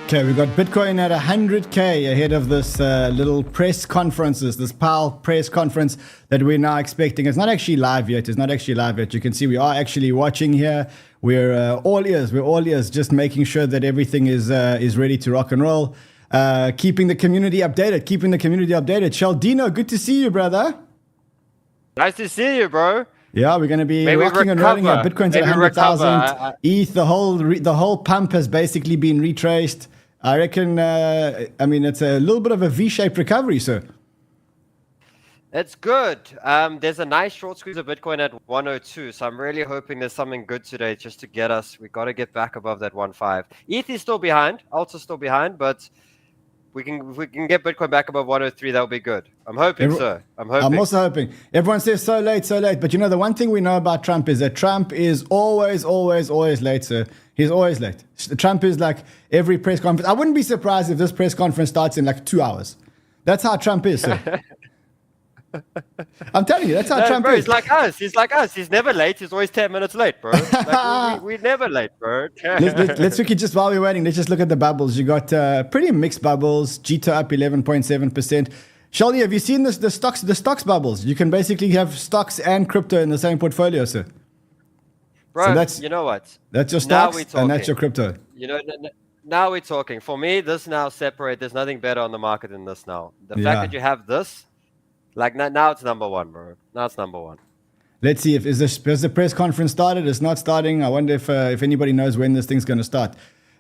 Okay, we got Bitcoin at 100K ahead of this little press conferences, this PAL press conference that we're now expecting. It's not actually live yet. It's not actually live yet. You can see we are actually watching here. We're all ears. We're all ears, just making sure that everything is ready to rock and roll. Keeping the community updated. Sheldon, good to see you, brother. Nice to see you, bro. Yeah, we're going to be rocking and rolling here. Bitcoin's at 100,000. ETH, the whole pump has basically been retraced. I reckon, I mean, it's a little bit of a V-shaped recovery, sir. It's good. There's a nice short squeeze of Bitcoin at 102, so I'm really hoping there's something good today just to get us. We got to get back above that 1.5. ETH is still behind. Alt's still behind, but if we can get Bitcoin back above 103, that'll be good. I'm hoping, sir. I'm also hoping. Everyone says so late. But you know, the one thing we know about Trump is that Trump is always late, sir. He's always late. Trump is like every press conference. I wouldn't be surprised if this press conference starts in like 2 hours. That's how Trump is, sir. I'm telling you, that's how Trump is. He's like us. He's never late. He's always 10 minutes late, bro. Like, we're never late, bro. let's quickly, just while we're waiting, let's just look at the bubbles. You got pretty mixed bubbles. Jita up 11.7%. Sheldon, have you seen this? The stocks bubbles. You can basically have stocks and crypto in the same portfolio, sir. Bro, so you know what? That's your stocks and that's your crypto. You know, now we're talking. For me, this now separate. There's nothing better on the market than this now. The fact that you have this. Like now it's number one, bro. Now it's number one. Let's see has the press conference started? It's not starting. I wonder if anybody knows when this thing's going to start.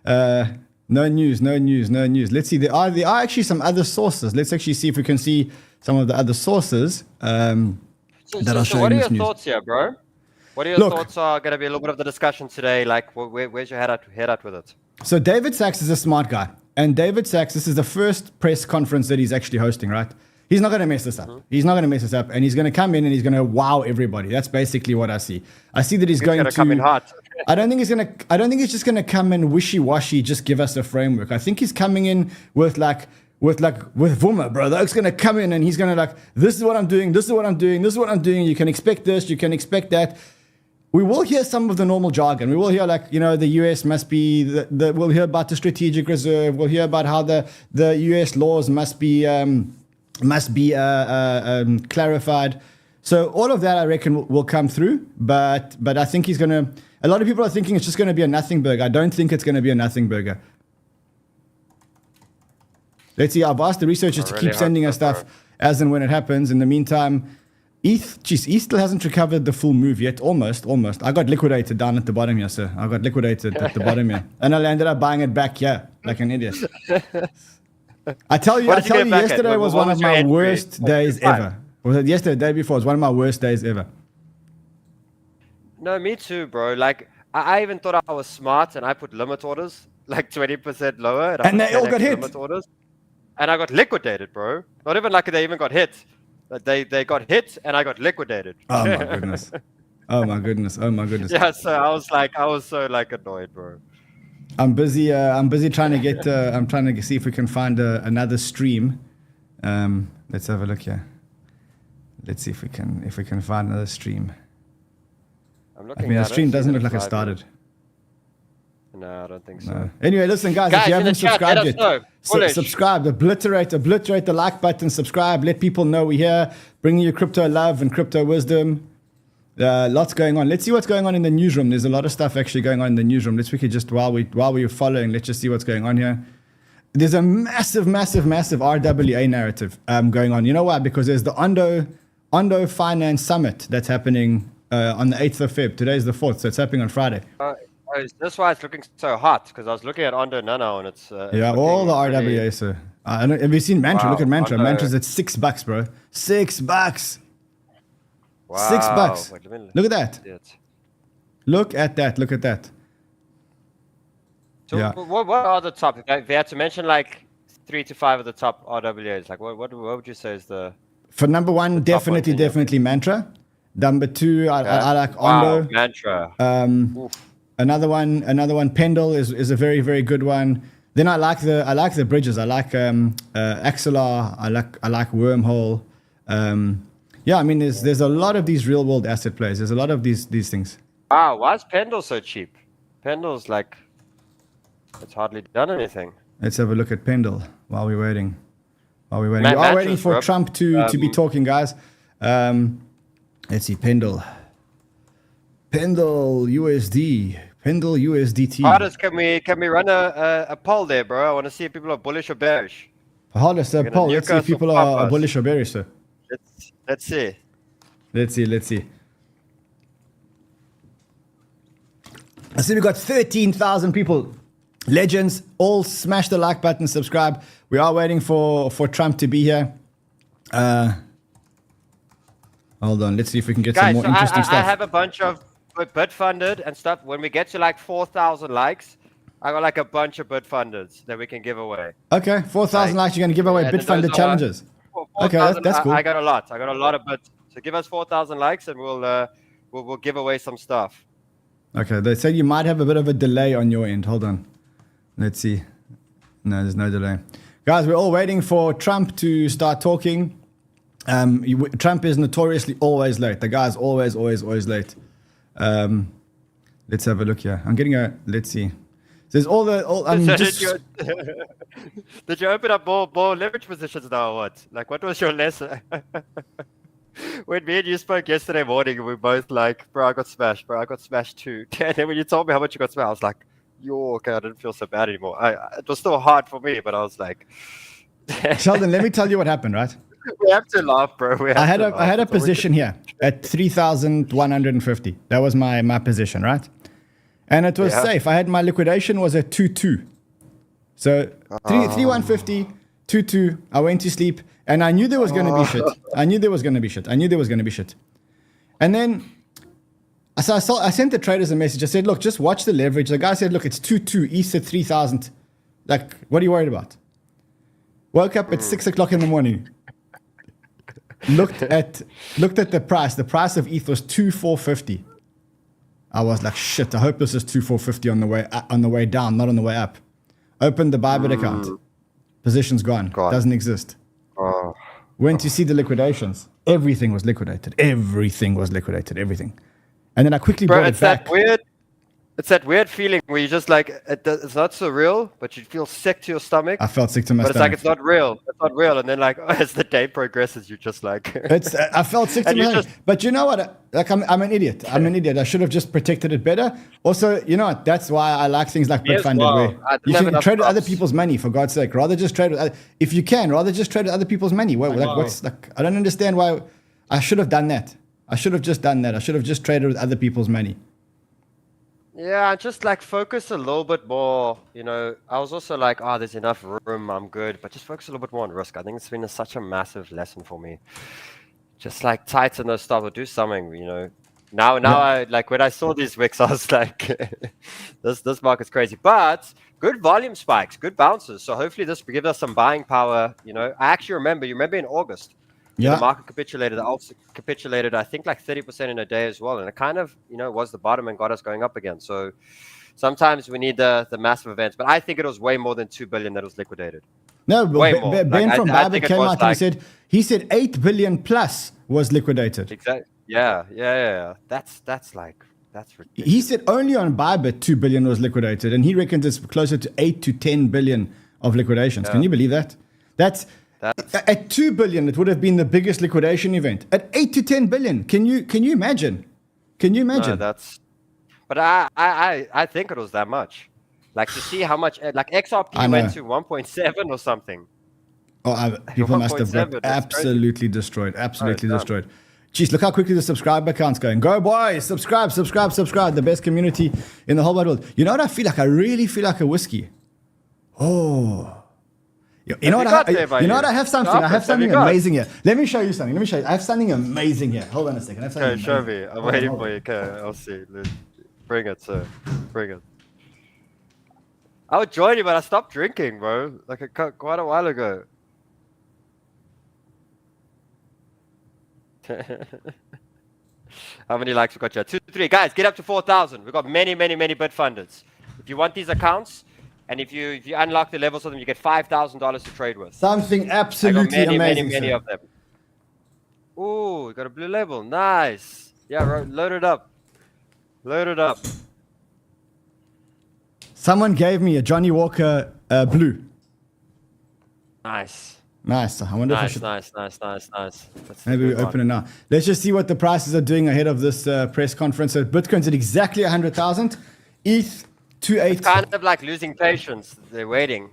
No news. Let's see. There are actually some other sources. Let's actually see if we can see some of the other sources that are showing this news. So what are your thoughts here, bro? What are your thoughts are going to be a little bit of the discussion today? Like, where's your head at with it? So David 𝗧𝗪 is a smart guy. And David 𝗧𝗪, this is the first press conference that he's actually hosting, right? He's not going to mess this up. He's not going to mess this up. And he's going to come in and he's going to wow everybody. That's basically what I see. I see that he's going to come in hot. I don't think he's just going to come in wishy-washy, just give us a framework. I think he's coming in with Vuma, bro. That's going to come in and he's going to this is what I'm doing. You can expect this. You can expect that. We will hear some of the normal jargon. We will hear the US must be, we'll hear about the strategic reserve. We'll hear about how the US laws must be clarified. So all of that, I reckon, will come through. But I think he's going to, a lot of people are thinking it's just going to be a nothing burger. I don't think it's going to be a nothing burger. Let's see. I've asked the researchers to keep sending us stuff as and when it happens. In the meantime, ETH still hasn't recovered the full move yet. Almost. I got liquidated down at the bottom here, sir. I got liquidated at the bottom here. And I ended up buying it back here like an idiot. I tell you, yesterday was one of my worst days ever. Was it yesterday, the day before? It was one of my worst days ever. No, me too, bro. Like, I even thought I was smart and I put limit orders, like 20% lower. And they all got hit. Limit orders, and I got liquidated, bro. Not even like they even got hit. They got hit and I got liquidated. Oh, my goodness. Oh, my goodness. Yeah, so I was so annoyed, bro. I'm busy trying to get. I'm trying to see if we can find another stream. Let's have a look here. Let's see if we can find another stream. I'm looking. I mean, the stream doesn't look like it started. No, I don't think so. No. Anyway, listen, guys, if you haven't subscribed yet, subscribe. Obliterate the like button. Subscribe. Let people know we're here, bringing you crypto love and crypto wisdom. Lots going on. Let's see what's going on in the newsroom. There's a lot of stuff actually going on in the newsroom. Let's quickly just while we're following, let's just see what's going on here. There's a massive RWA narrative going on. You know why? Because there's the Ondo Finance Summit that's happening on the 8th of Feb. Today's the 4th, so it's happening on Friday. That's why it's looking so hot, because I was looking at Ondo now and it's all the RWA, sir. Have you seen Mantra? Wow, look at Mantra. Mantra's at $6, bro. $6. Wow. $6. Wait, look at that. Look at that. So what are the top? If you had to mention like 3 to 5 of the top RWAs, like what would you say is the? For number one, definitely Mantra. Number two, I like Ondo. Wow, Mantra. Another one, Pendle is a very, very good one. Then I like the bridges. I like Axelar. I like Wormhole. Yeah, I mean, there's a lot of these real world asset plays. There's a lot of these things. Wow, why is Pendle so cheap? Pendle's like, it's hardly done anything. Let's have a look at Pendle while we're waiting. We Matt are waiting Matthews, for bro. Trump to be talking, guys. Let's see, Pendle USD, Pendle USDT. Hardest, can we run a poll there, bro? I want to see if people are bullish or bearish. Hardest poll. Let's see if people are bullish or bearish, sir. Let's see. Let's see. I see we got 13,000 people. Legends, all smash the like button, subscribe. We are waiting for Trump to be here. Hold on, let's see if we can get some more interesting stuff. I have a bunch of Bitfunded and stuff. When we get to like 4,000 likes, I got like a bunch of Bitfundeds that we can give away. Okay, 4,000 likes, you're going to give away Bitfunded challenges. 4, okay, that's cool. I got a lot. I got a lot of bits. So give us 4,000 likes and we'll give away some stuff. Okay, they say you might have a bit of a delay on your end. Hold on. Let's see. No, there's no delay. Guys, we're all waiting for Trump to start talking. Trump is notoriously always late. The guy's always late. Let's have a look here. I'm getting let's see. There's all the... Did you open up more leverage positions now or what? Like, what was your lesson? When me and you spoke yesterday morning, we were both like, bro, I got smashed too. And then when you told me how much you got smashed, I was like, okay, I didn't feel so bad anymore. It was still hard for me, but I was like... Sheldon, let me tell you what happened, right? We have to laugh, bro. I had a position here at 3,150. That was my position, right? And it was safe. I had my liquidation was at 2.2. So 3,150, 2.2. I went to sleep and I knew there was going to be shit. I knew there was going to be shit. And then I sent the traders a message. I said, look, just watch the leverage. The guy said, look, it's 2.2. East at 3,000. Like, what are you worried about? Woke up at 6 o'clock in the morning. Looked at the price. The price of ETH was 2,450. I was like, shit, I hope this is 2,450 on the way down, not on the way up. Opened the Bybit account. Position's gone. Doesn't exist. Went to see the liquidations. Everything was liquidated. Everything. And then I quickly brought it back. It's that weird feeling where you just like, it's not so real, but you feel sick to your stomach. I felt sick to my stomach. But it's like, it's not real. It's not real. And then like, as the day progresses, you just like... I felt sick to my stomach. But you know what? Like, I'm an idiot. I should have just protected it better. Also, you know what? That's why I like things like Bitfunded, where you can trade with other people's money, for God's sake. Rather just trade with... If you can, rather just trade with other people's money. I don't understand why... I should have done that. I should have just done that. I should have just traded with other people's money. Yeah, just like focus a little bit more, you know. I was also like, there's enough room, I'm good, but just focus a little bit more on risk. I think it's been such a massive lesson for me. Just like tighten those stuff or do something, you know. Now I like when I saw these wicks, I was like, this market's crazy. But good volume spikes, good bounces. So hopefully this will give us some buying power, you know. I actually remember, in August, the market capitulated, the alts capitulated, I think like 30% in a day as well. And it kind of, you know, was the bottom and got us going up again. So sometimes we need the massive events, but I think it was way more than 2 billion that was liquidated. No, Ben from Bybit came out and he said 8 billion plus was liquidated. Exactly. Yeah. That's ridiculous. He said only on Bybit 2 billion was liquidated, and he reckons it's closer to 8 to 10 billion of liquidations. Can you believe that? That's at 2 billion, it would have been the biggest liquidation event. At 8 to 10 billion, can you imagine? No, but I think it was that much. Like to see how much, like XRP went to 1.7 or something. People must have got absolutely destroyed. Destroyed. Jeez, look how quickly the subscriber count's going. Go boys, subscribe. The best community in the whole wide world. You know what I feel like? I really feel like a whiskey. You know what? I have something. I have something amazing here. Let me show you something. I have something amazing here. Hold on a second. Okay, show me. I'm waiting for you. Okay, I'll see. Bring it, sir. Bring it. I would join you, but I stopped drinking, bro. Like quite a while ago. How many likes we got here? 2, 3. Guys, get up to 4,000. We've got many Bitfundeds. If you want these accounts, and if you unlock the levels of them, you get $5,000 to trade with. Something absolutely amazing. Many of them. Ooh, we got a blue label. Nice. Yeah, load it up. Someone gave me a Johnny Walker blue. Nice. Nice. I wonder if I should. Nice. That's Maybe we open it now. Let's just see what the prices are doing ahead of this press conference. So Bitcoin's at exactly 100,000. ETH 2.8. It's kind of like losing patience. They're waiting.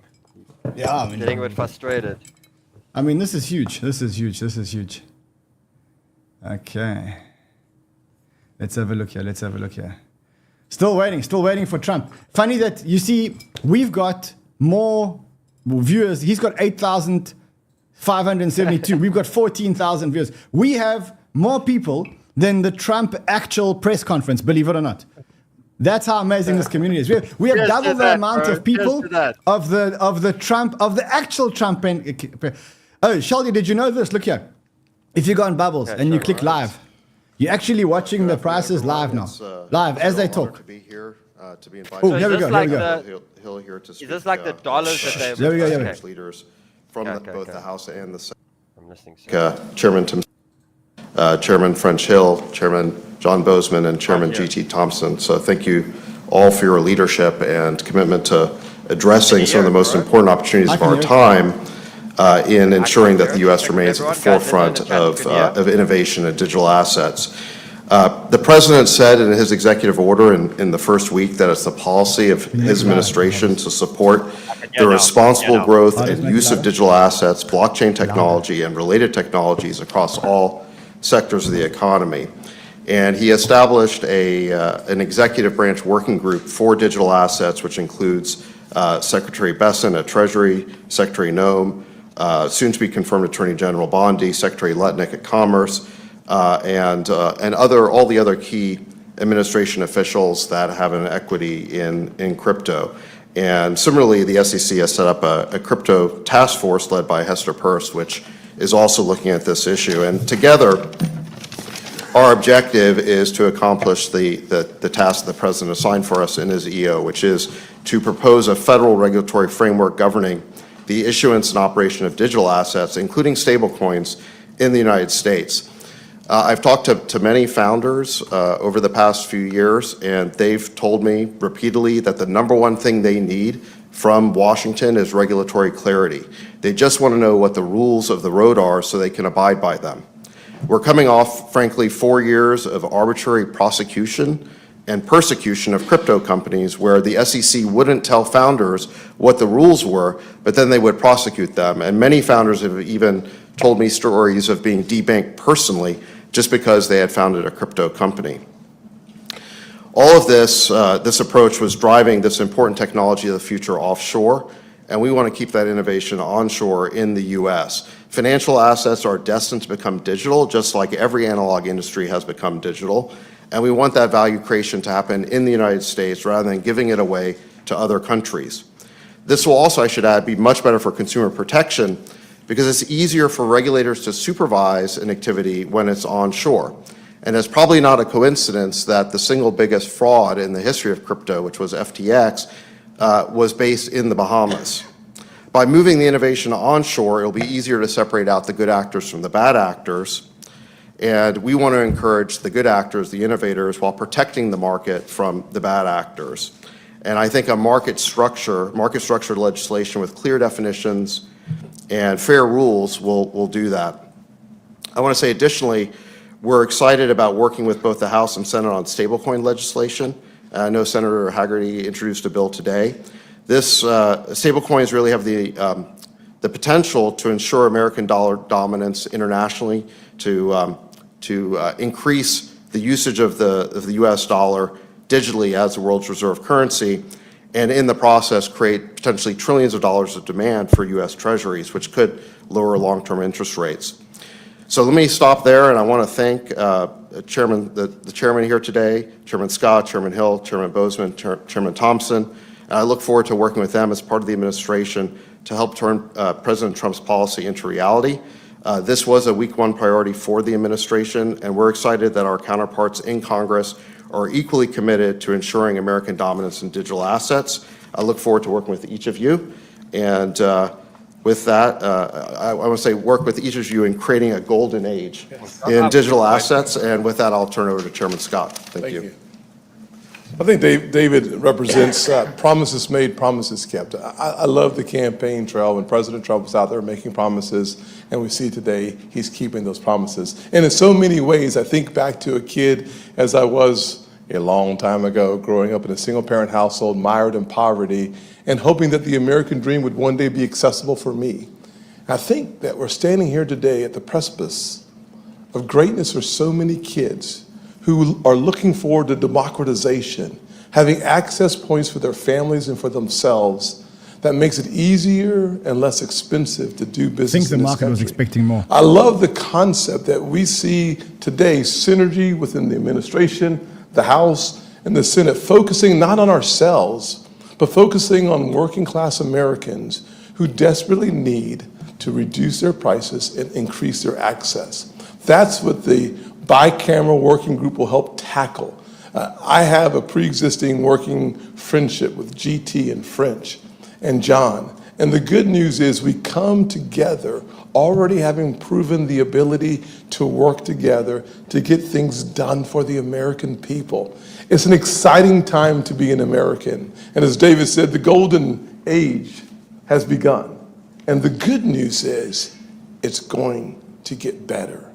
Yeah, I mean, Getting a bit frustrated. I mean, this is huge. This is huge. Okay. Let's have a look here. Still waiting for Trump. Funny that, you see, we've got more viewers. He's got 8,572. We've got 14,000 viewers. We have more people than the Trump actual press conference, believe it or not. That's how amazing this community is. We have double the amount of people of the actual Trump. Oh, Sheldon, did you know this? Look here. If you go on Bubbles and you click live, you're actually watching the prices live now. Live as they talk. To be here, to be invited. Oh, here we go. He'll here to speak. Is this like the dollars that they? There we go. Leaders from both the House and the Senate. I'm listening. Chairman French Hill, Chairman John Bozeman, and Chairman G.T. Thompson. So thank you all for your leadership and commitment to addressing some of the most important opportunities of our time in ensuring that the U.S. remains at the forefront of innovation and digital assets. The President said in his executive order in the first week that it's the policy of his administration to support the responsible growth and use of digital assets, blockchain technology, and related technologies across all sectors of the economy. And he established an executive branch working group for digital assets, which includes Secretary Bessent at Treasury, Secretary Noem, soon to be confirmed Attorney General Bondi, Secretary Letnick at Commerce, and all the other key administration officials that have an equity in crypto. And similarly, the SEC has set up a crypto task force led by Hester Peirce, which is also looking at this issue. And together, our objective is to accomplish the task the President assigned for us in his EO, which is to propose a federal regulatory framework governing the issuance and operation of digital assets, including stablecoins, in the United States. I've talked to many founders over the past few years, and they've told me repeatedly that the number one thing they need from Washington is regulatory clarity. They just want to know what the rules of the road are so they can abide by them. We're coming off, frankly, 4 years of arbitrary prosecution and persecution of crypto companies where the SEC wouldn't tell founders what the rules were, but then they would prosecute them. And many founders have even told me stories of being debanked personally just because they had founded a crypto company. All of this approach was driving this important technology of the future offshore, and we want to keep that innovation onshore in the U.S. Financial assets are destined to become digital, just like every analog industry has become digital, and we want that value creation to happen in the United States rather than giving it away to other countries. This will also, I should add, be much better for consumer protection because it's easier for regulators to supervise an activity when it's onshore. And it's probably not a coincidence that the single biggest fraud in the history of crypto, which was FTX, was based in the Bahamas. By moving the innovation onshore, it'll be easier to separate out the good actors from the bad actors. And we want to encourage the good actors, the innovators, while protecting the market from the bad actors. And I think a market-structured legislation with clear definitions and fair rules will do that. I want to say additionally, we're excited about working with both the House and Senate on stablecoin legislation. I know Senator Hagerty introduced a bill today. This stablecoins really have the potential to ensure American dollar dominance internationally, to increase the usage of the U.S. dollar digitally as the world's reserve currency, and in the process create potentially trillions of dollars of demand for U.S. treasuries, which could lower long-term interest rates. So let me stop there, and I want to thank the chairman here today, Chairman Scott, Chairman Hill, Chairman Bozeman, Chairman Thompson. And I look forward to working with them as part of the administration to help turn President Trump's policy into reality. This was a week one priority for the administration, and we're excited that our counterparts in Congress are equally committed to ensuring American dominance in digital assets. I look forward to working with each of you. And with that, I want to say work with each of you in creating a golden age in digital assets. And with that, I'll turn it over to Chairman Scott. Thank you. I think David represents promises made, promises kept. I love the campaign trail when President Trump was out there making promises, and we see today he's keeping those promises. And in so many ways, I think back to a kid as I was a long time ago, growing up in a single-parent household, mired in poverty, and hoping that the American dream would one day be accessible for me. I think that we're standing here today at the precipice of greatness for so many kids who are looking forward to democratization, having access points for their families and for themselves that makes it easier and less expensive to do business. I think the in this market was country. expecting more. I love the concept that we see today, synergy within the administration, the House, and the Senate, focusing not on ourselves, but focusing on working class Americans who desperately need to reduce their prices and increase their access. That's what the bicameral working group will help tackle. I have a pre-existing working friendship with GT and French and John. And the good news is we come together already having proven the ability to work together to get things done for the American people. It's an exciting time to be an American. And as David said, the golden age has begun. And the good news is it's going to get better.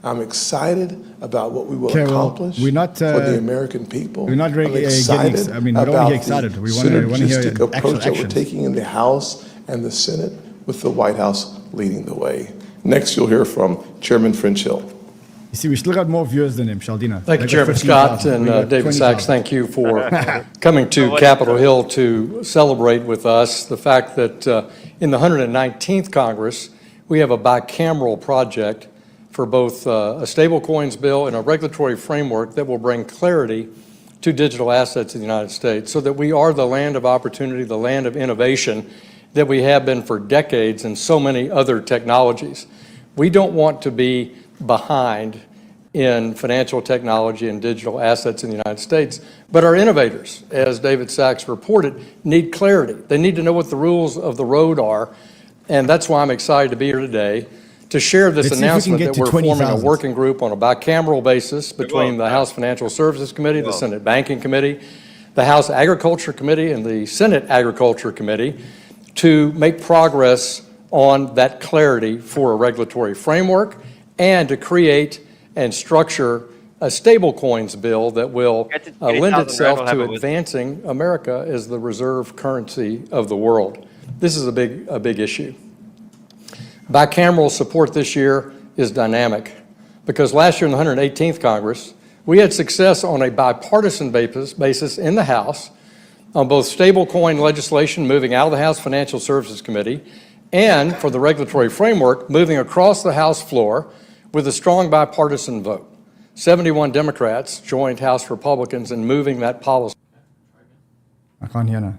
I'm excited about what we will accomplish we're not, for the American people. We're not really I'm excited we don't want to get excited. We want to hear synergistic actual approach that we're actions. taking in the House and the Senate with the White House leading the way. Next, you'll hear from Chairman French Hill. You see, we still got more viewers than him, Sheldon. Thank you, Chairman Scott, and David Sachs, thank you for coming to Capitol Hill to celebrate with us the fact that in the 119th Congress, we have a bicameral project for both a stablecoins bill and a regulatory framework that will bring clarity to digital assets in the United States so that we are the land of opportunity, the land of innovation that we have been for decades in so many other technologies. We don't want to be behind in financial technology and digital assets in the United States, but our innovators, as David Sachs reported, need clarity. They need to know what the rules of the road are, and that's why I'm excited to be here today to share this announcement that we're forming a working group on a bicameral basis between the House Financial Services Committee, the Senate Banking Committee, the House Agriculture Committee, and the Senate Agriculture Committee to make progress on that clarity for a regulatory framework and to create and structure a stablecoins bill that will lend itself to advancing America as the reserve currency of the world. This is a big issue. Bicameral support this year is dynamic because last year in the 118th Congress, we had success on a bipartisan basis in the House on both stablecoin legislation moving out of the House Financial Services Committee and for the regulatory framework moving across the House floor with a strong bipartisan vote. 71 Democrats joined House Republicans in moving that policy. I can't hear now.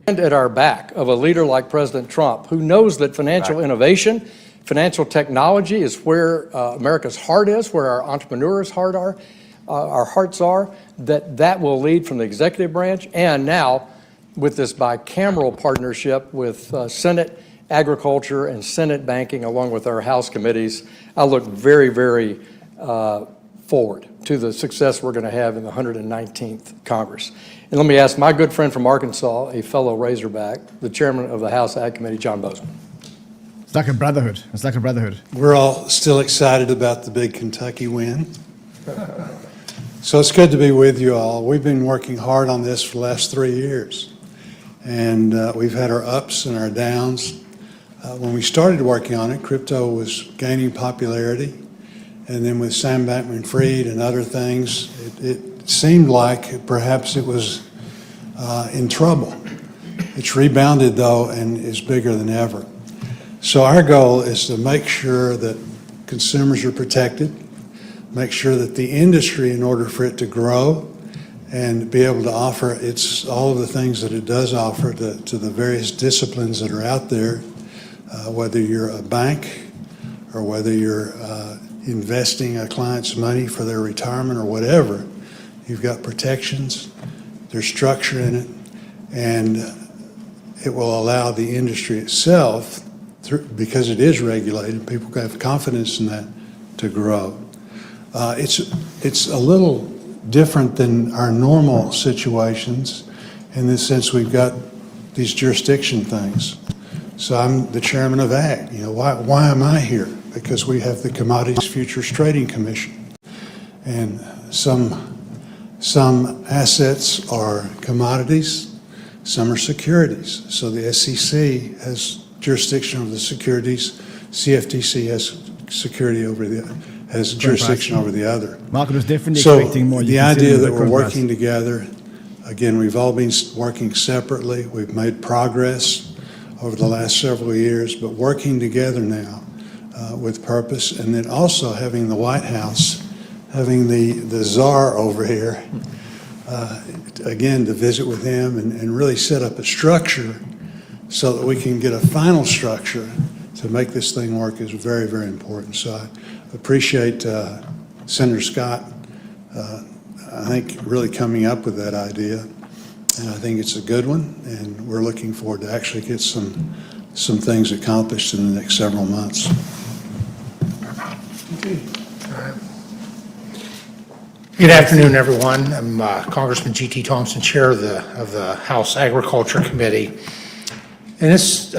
And at our back of a leader like President Trump, who knows that financial innovation, financial technology is where America's heart is, where our entrepreneurs' our hearts are, that will lead from the executive branch. And now, with this bicameral partnership with Senate Agriculture and Senate Banking, along with our House committees, I look very, very forward to the success we're going to have in the 119th Congress. And let me ask my good friend from Arkansas, a fellow Razorback, the chairman of the House Ag Committee, John Bozeman. It's like a brotherhood. It's like a brotherhood. We're all still excited about the big Kentucky win. So it's good to be with you all. We've been working hard on this for the last 3 years. And we've had our ups and our downs. When we started working on it, crypto was gaining popularity. And then with Sam Bankman-Fried and other things, it seemed like perhaps it was in trouble. It's rebounded, though, and is bigger than ever. So our goal is to make sure that consumers are protected, make sure that the industry, in order for it to grow and be able to offer all of the things that it does offer to the various disciplines that are out there, whether you're a bank or whether you're investing a client's money for their retirement or whatever, you've got protections, there's structure in it, and it will allow the industry itself, because it is regulated, people have confidence in that, to grow. It's a little different than our normal situations in the sense we've got these jurisdiction things. So I'm the chairman of AG. You know, why am I here? Because we have the Commodities Futures Trading Commission. And some assets are commodities, some are securities. So the SEC has jurisdiction over the securities, CFTC has jurisdiction over the other. Market was definitely So expecting more. the idea that we're working together, again, we've all been working separately. We've made progress over the last several years, but working together now with purpose, and then also having the White House, having the czar over here, again, to visit with him and really set up a structure so that we can get a final structure to make this thing work is very, very important. So I appreciate Senator Scott, I think, really coming up with that idea. And I think it's a good one, and we're looking forward to actually get some things accomplished in the next several months. Good afternoon, everyone. I'm Congressman G.T. Thompson, Chair of the House Agriculture Committee. And this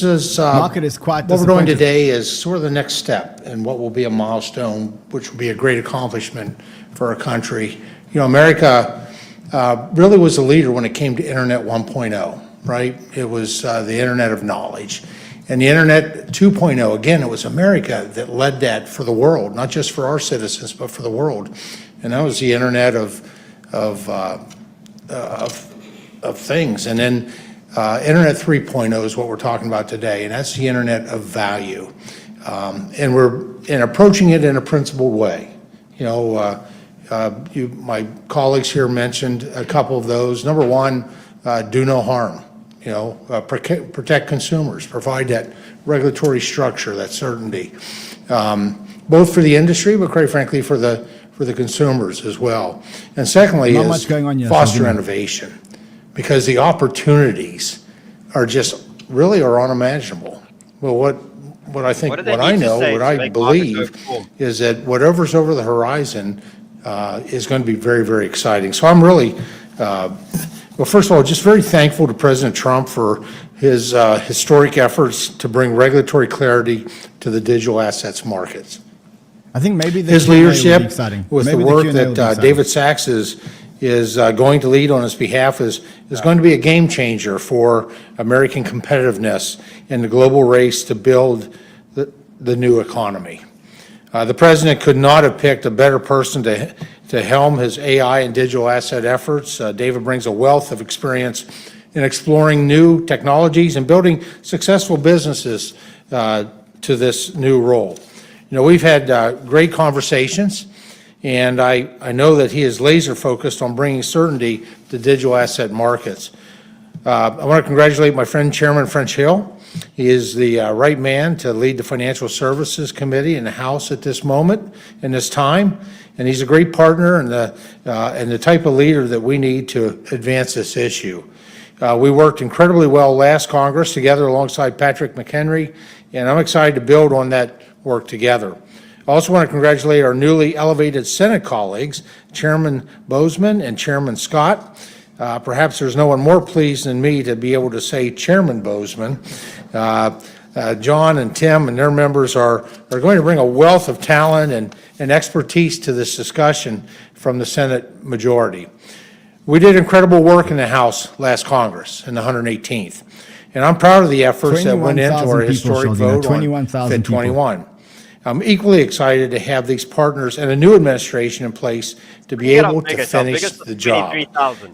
is market is quite what we're doing today is sort of the next step and what will be a milestone, which will be a great accomplishment for our country. You know, America really was a leader when it came to Internet 1.0, right? It was the Internet of knowledge. And the Internet 2.0, again, it was America that led that for the world, not just for our citizens, but for the world. And that was the Internet of things. And then Internet 3.0 is what we're talking about today, and that's the Internet of value. And we're approaching it in a principled way. You know, my colleagues here mentioned a couple of those. Number one, do no harm. You know, protect consumers, provide that regulatory structure, that certainty, both for the industry, but quite frankly for the consumers as well. And secondly, is foster innovation, because the opportunities are just really are unimaginable. Well, what I think, what I know, what I believe is that whatever's over the horizon is going to be very, very exciting. So I'm really. Well, first of all, just very thankful to President Trump for his historic efforts to bring regulatory clarity to the digital assets markets. I think maybe his leadership with the work that 𝗕𝗬𝗕𝗥 is going to lead on his behalf is going to be a game changer for American competitiveness in the global race to build the new economy. The president could not have picked a better person to helm his AI and digital asset efforts. David brings a wealth of experience in exploring new technologies and building successful businesses to this new role. You know, we've had great conversations, and I know that he is laser focused on bringing certainty to digital asset markets. I want to congratulate my friend Chairman French Hill. He is the right man to lead the Financial Services Committee in the House at this moment, in this time, and he's a great partner and the type of leader that we need to advance this issue. We worked incredibly well last Congress together alongside Patrick McHenry, and I'm excited to build on that work together. I also want to congratulate our newly elevated Senate colleagues, Chairman Boozman and Chairman Scott. Perhaps there's no one more pleased than me to be able to say Chairman Boozman. John and Tim and their members are going to bring a wealth of talent and expertise to this discussion from the Senate majority. We did incredible work in the House last Congress in the 118th, and I'm proud of the efforts that went into our historic vote on FIT 21. I'm equally excited to have these partners and a new administration in place to be able to finish the job.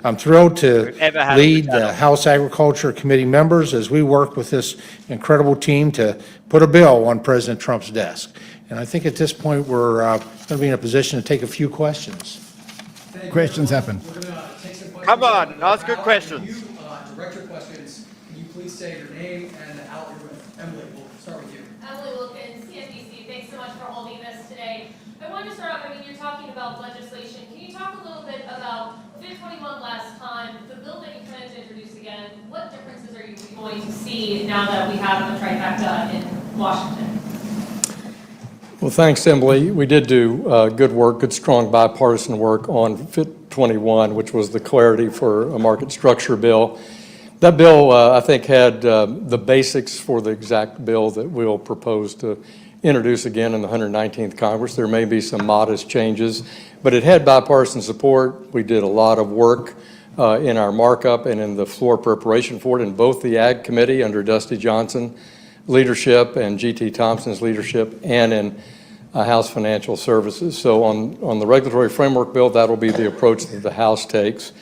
I'm thrilled to lead the House Agriculture Committee members as we work with this incredible team to put a bill on President Trump's desk. And I think at this point we're going to be in a position to take a few questions. Questions happen. Come on, ask good questions. Direct your questions. Can you please say your name and the outlet you're with? Emily, we'll start with you. Emily Wilkins, CNBC. Thanks so much for holding this today. I wanted to start off, you're talking about legislation. Can you talk a little bit about FIT 21 last time, the bill that you plan to introduce again? What differences are you going to see now that we have the trifecta in Washington? Well, thanks, Emily. We did do good work, good, strong bipartisan work on FIT 21, which was the clarity for a market structure bill. That bill, I think, had the basics for the exact bill that we'll propose to introduce again in the 119th Congress. There may be some modest changes, but it had bipartisan support. We did a lot of work in our markup and in the floor preparation for it in both the Ag Committee under Dusty Johnson leadership and G.T. Thompson's leadership, and in House Financial Services. So on the regulatory framework bill, that'll be the approach that the House takes.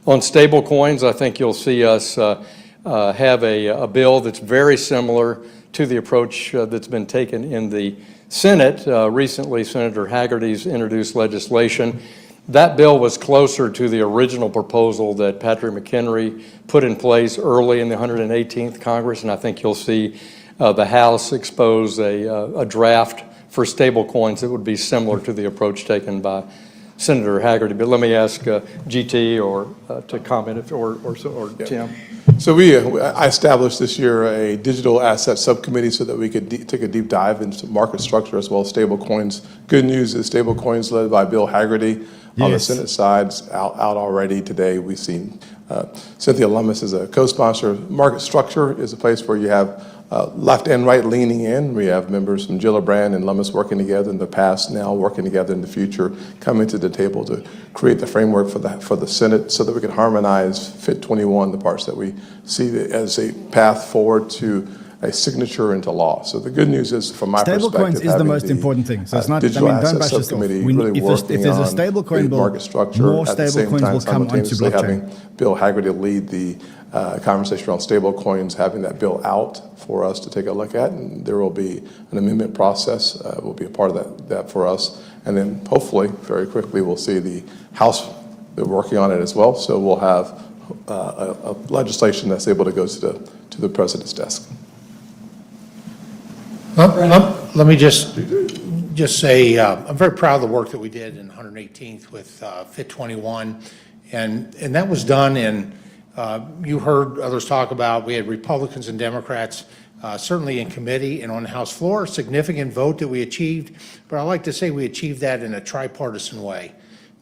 On stable coins, I think you'll see us have a bill that's very similar to the approach that's been taken in the Senate. Recently, Senator Hagerty's introduced legislation. That bill was closer to the original proposal that Patrick McHenry put in place early in the 118th Congress, and I think you'll see the House expose a draft for stable coins that would be similar to the approach taken by Senator Hagerty. But let me ask GT or to comment or Tim. So I established this year a digital asset subcommittee so that we could take a deep dive into market structure as well as stable coins. Good news is stable coins led by Bill Hagerty on the Senate side out already today. We've seen Cynthia Lummis as a co-sponsor. Market structure is a place where you have left and right leaning in. We have members from Gillibrand and Lummis working together in the past, now working together in the future, coming to the table to create the framework for the Senate so that we can harmonize FIT 21, the parts that we see as a path forward to a signature into law. So the good news is, from my perspective, stablecoins is the most important thing. So it's not, digital don't asset bash this off. really If there's a stablecoin bill, market structure, more at the same stablecoins time will come onto simultaneously blockchain. having Bill Hagerty lead the conversation around stablecoins, having that bill out for us to take a look at, and there will be an amendment process. Will be a part of that for us, and then hopefully very quickly we'll see the House. They're working on it as well, so we'll have a legislation that's able to go to the President's desk. Let me just say I'm very proud of the work that we did in 118th with FIT 21, and that was done in, you heard others talk about, we had Republicans and Democrats certainly in committee and on the House floor, significant vote that we achieved, but I like to say we achieved that in a tripartisan way.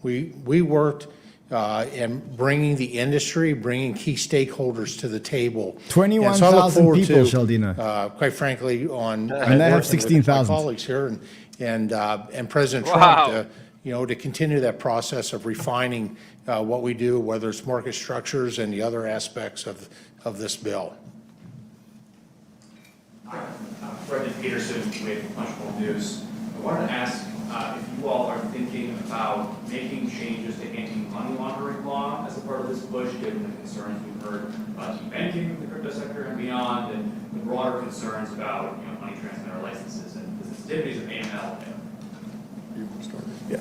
We worked in bringing the industry, bringing key statements to the table. 21,000 people, Sheldon. Quite frankly, on and they have 16,000 colleagues here, and President Trump, to continue that process of refining what we do, whether it's market structures and the other aspects of this bill. Brendan Peterson with Punchbowl News. I wanted to ask if you all are thinking about making changes to anti-money laundering law as a part of this push, given the concerns we've heard about debanking the crypto sector and beyond, and the broader concerns about money transmitter licenses and the sensitivities of AML. Yeah.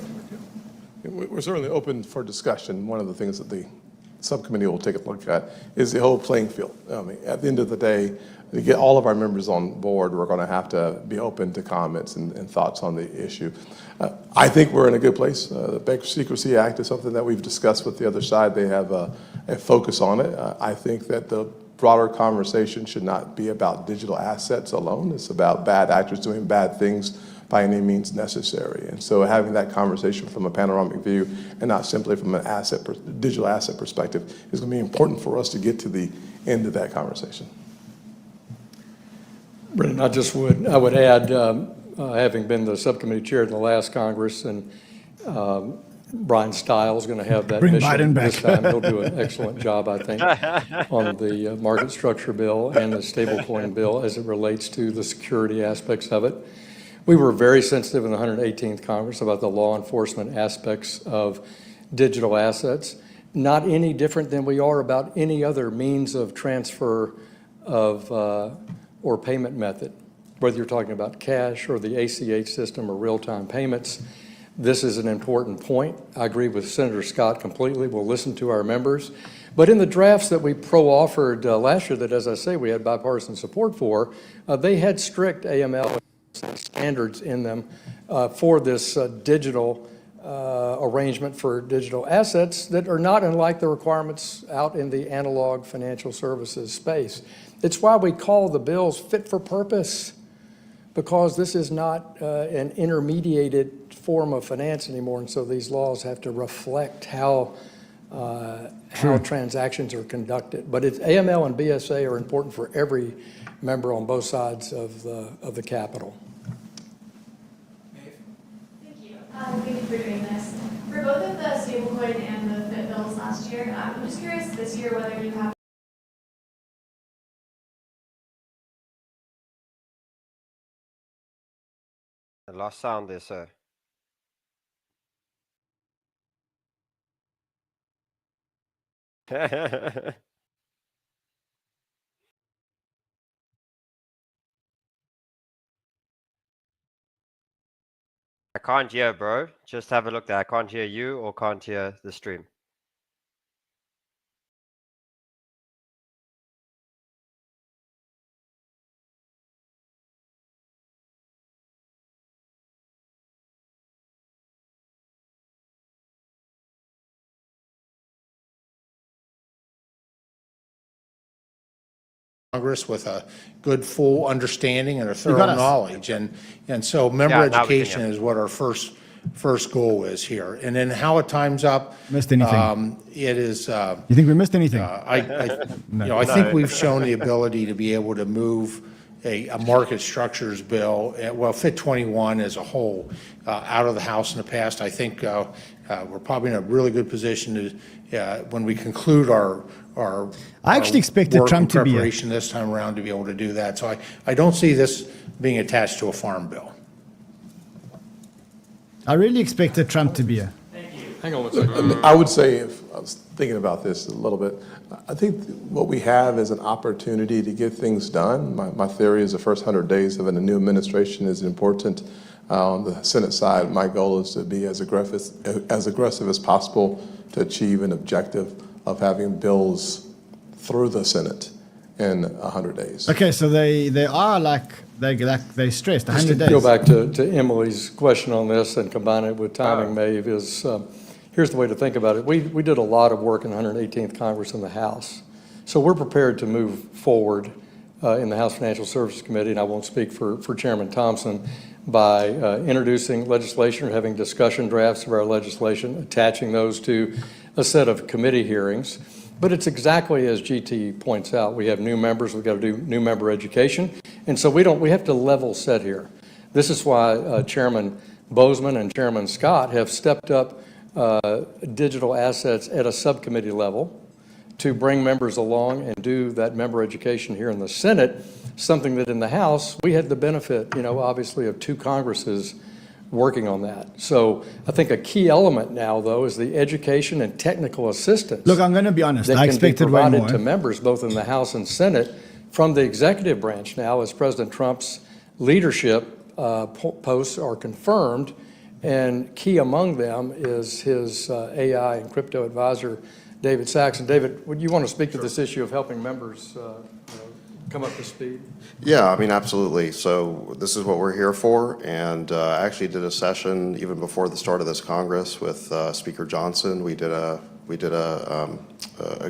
We're certainly open for discussion. One of the things that the subcommittee will take a look at is the whole playing field. I mean, at the end of the day, to get all of our members on board, we're going to have to be open to comments and thoughts on the issue. I think we're in a good place. The Bank Secrecy Act is something that we've discussed with the other side. They have a focus on it. I think that the broader conversation should not be about digital assets alone. It's about bad actors doing bad things by any means necessary. And so having that conversation from a panoramic view and not simply from an digital asset perspective is going to be important for us to get to the end of that conversation. Brendan, I would add, having been the subcommittee chair in the last Congress, and Brian Stiles is going to have that Bring mission Biden back. this time. He'll do an excellent job, I think, on the market structure bill and the stablecoin bill as it relates to the security aspects of it. We were very sensitive in the 118th Congress about the law enforcement aspects of digital assets, not any different than we are about any other means of transfer of or payment method, whether you're talking about cash or the ACH system or real-time payments. This is an important point. I agree with Senator Scott completely. We'll listen to our members. But in the drafts that we offered last year that, as I say, we had bipartisan support for, they had strict AML standards in them for this digital arrangement for digital assets that are not unlike the requirements out in the analog financial services space. It's why we call the bills fit for purpose, because this is not an intermediated form of finance anymore, and so these laws have to reflect how transactions are conducted. But AML and BSA are important for every member on both sides of the Capitol. Thank you. Thank you for doing this. For both of the stablecoin and the FIT bills last year, I'm just curious this year whether you have I lost sound there, sir. I can't hear, bro. Just have a look there. I can't hear you or can't hear the stream. Congress with a good, full understanding and a thorough knowledge. And so member education is what our first goal is here. And then how it times up. Missed anything? It is. You think we missed anything? I think we've shown the ability to be able to move a market structures bill, well, FIT 21 as a whole, out of the House in the past. I think we're probably in a really good position to, when we conclude our I actually expected Trump to be preparation this time around to be able to do that. So I don't see this being attached to a farm bill. I really expected Trump to be a. Hang on one second. I would say, if I was thinking about this a little bit, I think what we have is an opportunity to get things done. My theory is the first 100 days of a new administration is important. On the Senate side, my goal is to be as aggressive as possible to achieve an objective of having bills through the Senate in 100 days. Okay, so they are they stressed 100 days. Go back to Emily's question on this and combine it with timing, Maeve, is here's the way to think about it. We did a lot of work in the 118th Congress in the House. So we're prepared to move forward in the House Financial Services Committee, and I won't speak for Chairman Thompson, by introducing legislation or having discussion drafts of our legislation, attaching those to a set of committee hearings. But it's exactly as GT points out. We have new members. We've got to do new member education. And so we have to level set here. This is why Chairman Boozman and Chairman Scott have stepped up digital assets at a subcommittee level to bring members along and do that member education here in the Senate, something that in the House, we had the benefit, obviously, of 2 Congresses working on that. So I think a key element now, though, is the education and technical assistance. Look, I'm going to be honest. I expected way more. That can be provided to members both in the House and Senate from the executive branch now, as President Trump's leadership posts are confirmed, and key among them is his AI and crypto advisor, David Sachs. And David, would you want to speak to this issue of helping members come up to speed? Yeah, I mean, absolutely. So this is what we're here for, and I actually did a session even before the start of this Congress with Speaker Johnson. We did a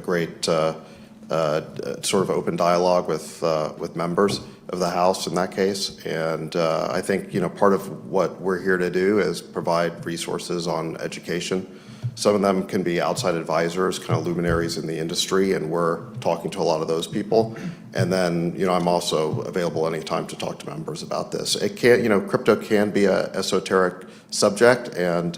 great sort of open dialogue with members of the House in that case, and I think part of what we're here to do is provide resources on education. Some of them can be outside advisors, kind of luminaries in the industry, and we're talking to a lot of those people. And then, I'm also available anytime to talk to members about this. It can, crypto can be a esoteric subject, and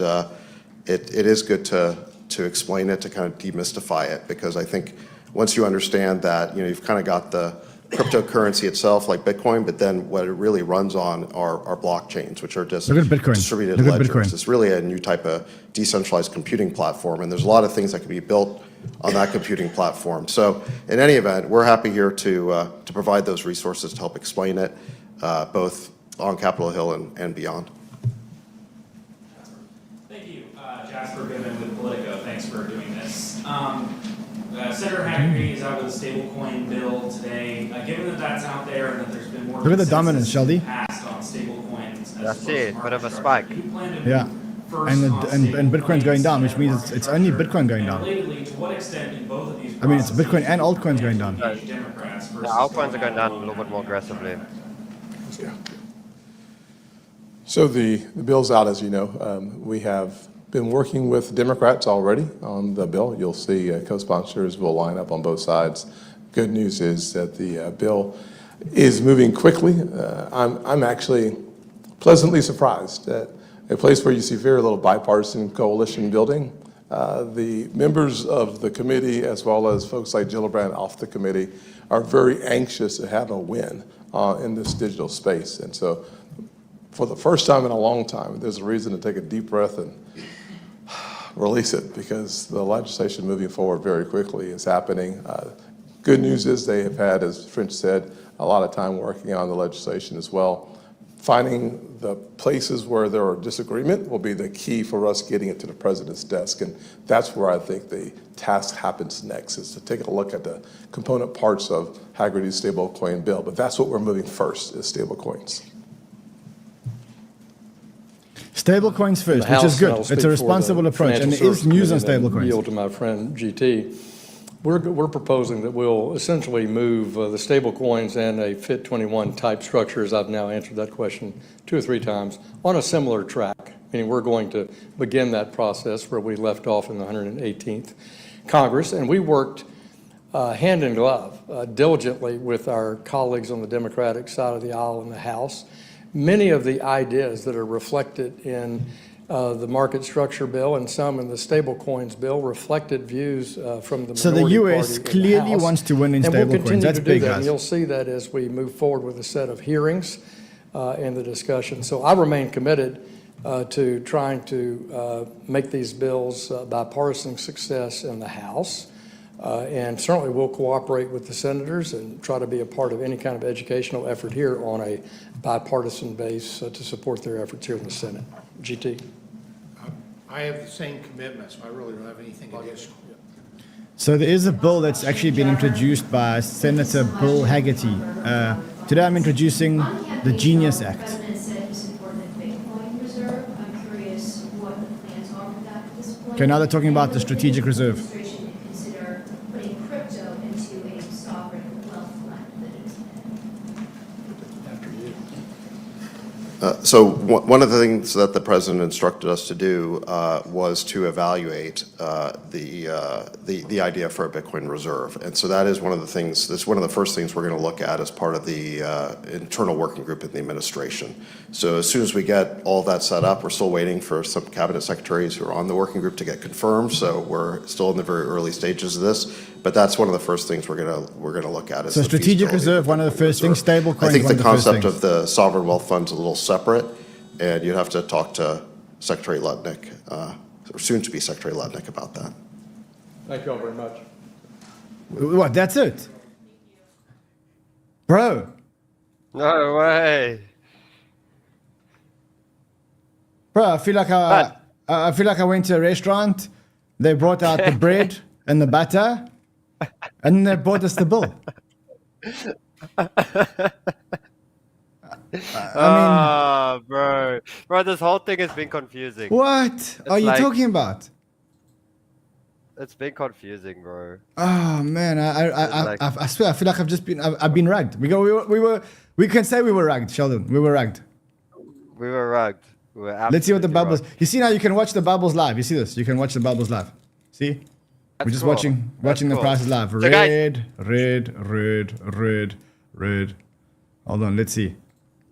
it is good to explain it, to kind of demystify it, because I think once you understand that, you've kind of got the cryptocurrency itself, like Bitcoin, but then what it really runs on are blockchains, which are just distributed ledgers. It's really a new type of decentralized computing platform, and there's a lot of things that can be built on that computing platform. So in any event, we're happy here to provide those resources to help explain it, both on Capitol Hill and beyond. Thank you. Jasper Goodman with Politico. Thanks for doing this. Senator Hagerty is out with a stablecoin bill today. Given that that's out there and that there's been more look at the dominance, Sheldon. passed on stablecoins, That's it. Bit of a spike. Yeah. And Bitcoin's going down, which means it's only Bitcoin going down. To what extent in both of these I mean, it's Bitcoin and altcoins going down. The altcoins are going down a little bit more aggressively. So the bill's out, as you know. We have been working with Democrats already on the bill. You'll see co-sponsors will line up on both sides. Good news is that the bill is moving quickly. I'm actually pleasantly surprised at a place where you see very little bipartisan coalition building. The members of the committee, as well as folks like Gillibrand off the committee, are very anxious to have a win in this digital space. And so for the first time in a long time, there's a reason to take a deep breath and release it, because the legislation moving forward very quickly is happening. Good news is they have had, as French said, a lot of time working on the legislation as well. Finding the places where there are disagreement will be the key for us getting it to the president's desk. And that's where I think the task happens next, is to take a look at the component parts of Haggerty's stablecoin bill. But that's what we're moving first, is stablecoins. Stablecoins first, which is good. It's a responsible approach, and there is news on stablecoins. Yield to my friend GT. We're proposing that we'll essentially move the stablecoins and a FIT21 type structure, as I've now answered that question 2 or 3 times, on a similar track, meaning we're going to begin that process where we left off in the 118th Congress. And we worked hand in glove diligently with our colleagues on the Democratic side of the aisle in the House. Many of the ideas that are reflected in the market structure bill and some in the stablecoins bill reflected views from the minority party. So the U.S. clearly wants to win in stablecoins. That's big, guys. And you'll see that as we move forward with a set of hearings and the discussion. So I remain committed to trying to make these bills bipartisan success in the House. And certainly we'll cooperate with the senators and try to be a part of any kind of educational effort here on a bipartisan base to support their efforts here in the Senate. GT. I have the same commitment, so I really don't have anything against it. So there is a bill that's actually been introduced by Senator Bill Haggerty. Today I'm introducing the Genius Act. The president said he supported the Bitcoin reserve. I'm curious what the plans are for that at this point. Okay, now they're talking about the strategic reserve. Administration consider putting crypto into a sovereign wealth fund that is. So one of the things that the president instructed us to do was to evaluate the idea for a Bitcoin reserve. And so that is one of the things, that's one of the first things we're going to look at as part of the internal working group in the administration. So as soon as we get all that set up, we're still waiting for some cabinet secretaries who are on the working group to get confirmed. So we're still in the very early stages of this. But that's one of the first things we're gonna look at. Is so strategic reserve, one of the first things, stablecoins. I think the concept of the sovereign wealth fund is a little separate, and you'd have to talk to Secretary 𝗦𝗡𝗥, or soon to be Secretary 𝗦𝗡𝗥 about that. Thank you all very much. What, that's it? Bro. No way. Bro, I feel like I went to a restaurant, they brought out the bread and the butter, and then they brought us the bill. I mean, bro, this whole thing has been confusing. What are you talking about? It's been confusing, bro. Oh man, I swear, I feel like I've been ragged. We can say we were ragged, Sheldon. We were ragged. We were ragged. We were Let's see what the bubbles. Ragged. You see now, you can watch the bubbles live. You see this? You can watch the bubbles live. See? We're just watching the prices live. So red. Hold on, let's see.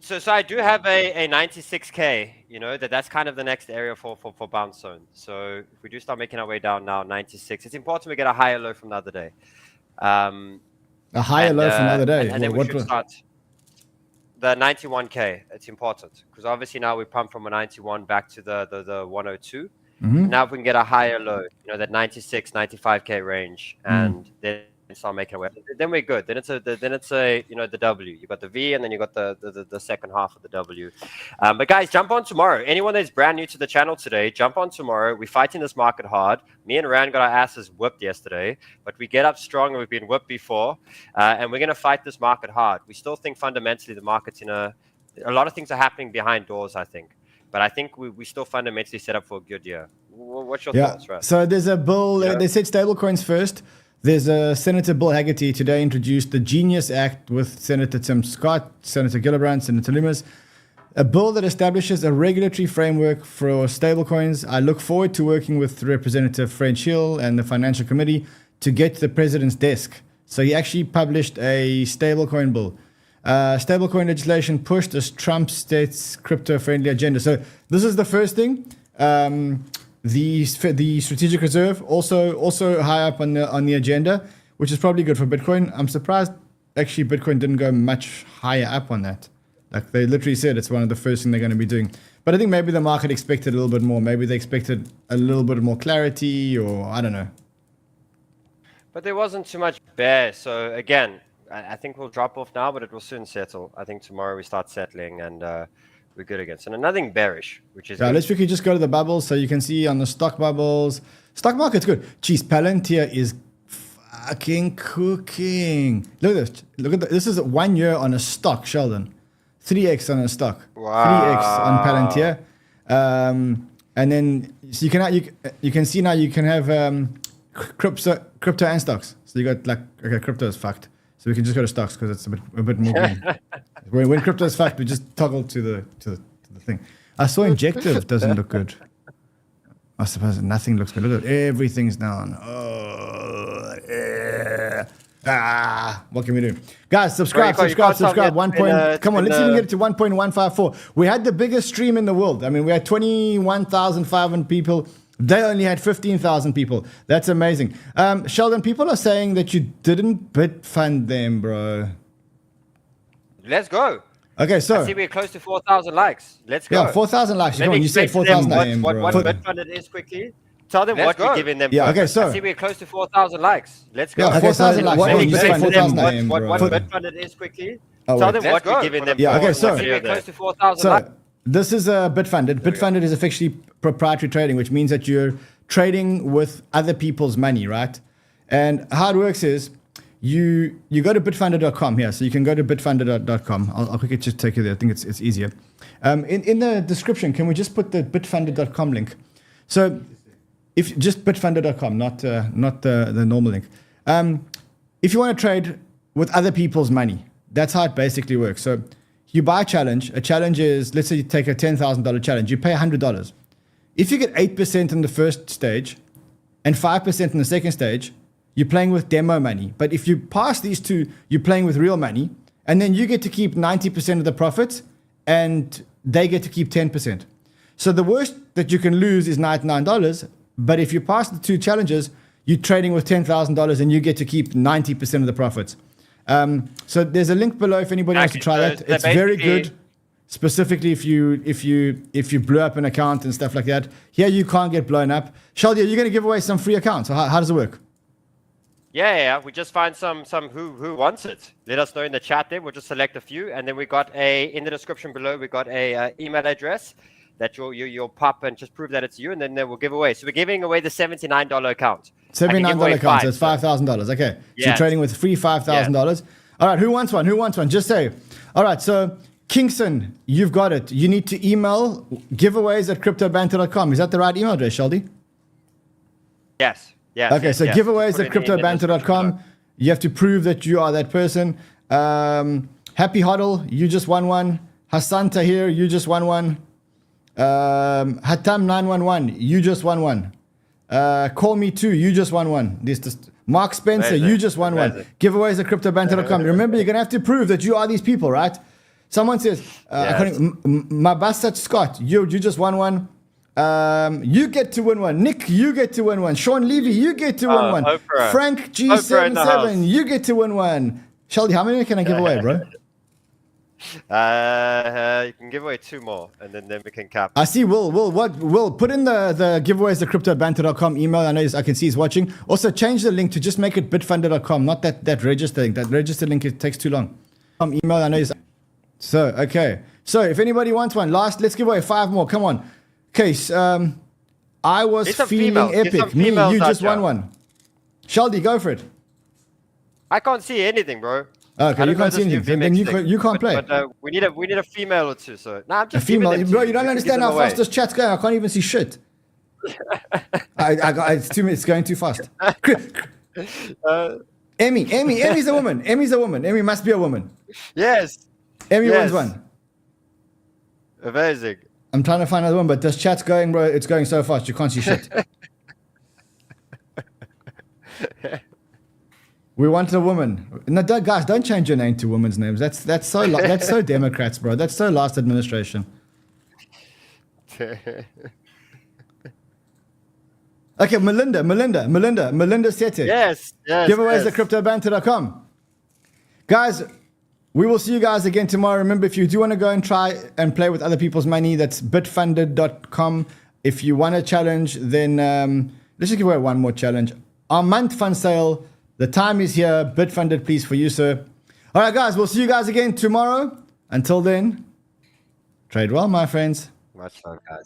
So I do have a 96K, you know, that's kind of the next area for bounce zone. So if we do start making our way down now, 96, it's important we get a higher low from the other day. A higher low from the other day? And then we should start the 91K. It's important because obviously now we pump from a 91 back to the 102. Mm-hmm. Now if we can get a higher low, you know, that 96, 95K range, and then start making away, then we're good. Then it's a you know, the W. You got the V, and then you got the second half of the W. But guys, jump on tomorrow. Anyone that's brand new to the channel today, jump on tomorrow. We're fighting this market hard. Me and Ran got our asses whipped yesterday, but we get up strong, and we've been whipped before, and we're gonna fight this market hard. We still think fundamentally the market's in a lot of things are happening behind doors, I think. But I think we still fundamentally set up for a good year. What's your thoughts, Ran? So there's a bill, they said stablecoins first. There's a Senator Bill Haggerty today introduced the Genius Act with Senator Tim Scott, Senator Gillibrand, Senator Loomis. A bill that establishes a regulatory framework for stablecoins. I look forward to working with Representative Ran Sheldon and the Financial Committee to get to the president's desk. So he actually published a stablecoin bill. Stablecoin legislation pushed as Trump states crypto-friendly agenda. So this is the first thing. The strategic reserve also high up on the agenda, which is probably good for Bitcoin. I'm surprised actually Bitcoin didn't go much higher up on that. Like they literally said it's one of the first things they're going to be doing. But I think maybe the market expected a little bit more. Maybe they expected a little bit more clarity, or I don't know. But there wasn't too much bear. So again, I think we'll drop off now, but it will soon settle. I think tomorrow we start settling and we're good again. So nothing bearish, which is good. Let's quickly just go to the bubbles. So you can see on the stock bubbles, stock market's good. Geez, Palantir is fucking cooking. Look at this. Look at this is 1 year on a stock, Sheldon. 3x on a stock. Wow. 3x on Palantir. And then so you can see now you can have crypto and stocks. So you got like, okay, crypto is fucked. So we can just go to stocks because it's a bit more green. when crypto is fucked, we just toggle to the thing. I saw Injective doesn't look good. I suppose nothing looks good. Look at everything's down. What can we do? Guys, subscribe. 1 point. Come on, let's even get it to 1.154. We had the biggest stream in the world. I mean, we had 21,500 people. They only had 15,000 people. That's amazing. Sheldon, people are saying that you didn't Bitfund them, bro. Let's go. Okay, so I see we're close to 4,000 likes. Let's go. Yeah, 4,000 likes. Come on, you said 4,000. What Bitfunded is quickly. Tell them what we're giving them. Yeah, okay, so I see we're close to 4,000 likes. Let's go. Yeah, 4,000 likes. What What Bitfunded is quickly. Tell them what we're giving them. Yeah, okay, so we're close to 4,000 likes. This is Bitfunded. Bitfunded is officially proprietary trading, which means that you're trading with other people's money, right? And how it works is you go to bitfunded.com here. So you can go to bitfunded.com. I'll quickly just take you there. I think it's easier. In the description, can we just put the bitfunded.com link? So if just bitfunded.com, not the normal link. If you want to trade with other people's money, that's how it basically works. So you buy a challenge. A challenge is, let's say you take a $10,000 challenge. You pay $100. If you get 8% in the first stage and 5% in the second stage, you're playing with demo money. But if you pass these two, you're playing with real money. And then you get to keep 90% of the profits and they get to keep 10%. So the worst that you can lose is $99. But if you pass the two challenges, you're trading with $10,000 and you get to keep 90% of the profits. So there's a link below if anybody wants to try that. It's very good, specifically if you blew up an account and stuff like that. Here you can't get blown up. Sheldon, you're going to give away some free accounts. How does it work? Yeah. We just find some who wants it. Let us know in the chat there. We'll just select a few, and then we got in the description below. We got a email address that you'll pop and just prove that it's you, and then we'll give away. So we're giving away the $79 account. $79 account, so it's $5,000. Okay, so you're trading with free $5,000. All right, who wants one? Just say. All right, so Kingston, you've got it. You need to email giveaways@cryptobanter.com. Is that the right email address, Sheldon? Yes. Okay, so giveaways@cryptobanter.com. You have to prove that you are that person. Happy Huddle, you just won one. Hassan Tahir, you just won one. Hatam 911, you just won one. Call Me Too, you just won one. Mark Spencer, you just won one. Giveaways@cryptobanter.com. Remember, you're gonna have to prove that you are these people, right? Someone says, Mabasat Scott, you just won one. You get to win one. Nick, you get to win one. Sean Levy, you get to win one. Oprah. Frank G77, you get to win one. Sheldon, how many can I give away, bro? You can give away 2 more, and then we can cap. I see Will, put in the giveaways, the cryptobanter.com email. I know I can see he's watching. Also, change the link to just make it bitfunded.com, not that register link. That register link, it takes too long. Email, I know he's... So, okay. So, if anybody wants one, let's give away 5 more. Come on. Okay, I was feeling epic. Me, you just won one. Sheldon, go for it. I can't see anything, bro. Okay, you can't see anything. Then you can't play. But we need a female or two. So I'm just a female, bro. You don't understand how fast this chat's going. I can't even see shit. It's going too fast. Emmy's a woman. Emmy must be a woman. Yes. Emmy wins one. Amazing. I'm trying to find another one, but this chat's going, bro. It's going so fast. You can't see shit. We wanted a woman. No, guys, don't change your name to women's names. That's so Democrats, bro. That's so last administration. Okay, Melinda Sete. Yes. Giveaways at 𝗕𝗢𝗘𝗥. Guys, we will see you guys again tomorrow. Remember, if you do want to go and try and play with other people's money, that's bitfunded.com. If you want a challenge, then let's just give away one more challenge. Our month fund sale, the time is here. Bitfunded, please, for you, sir. All right, guys, we'll see you guys again tomorrow. Until then, trade well, my friends. Much love, guys.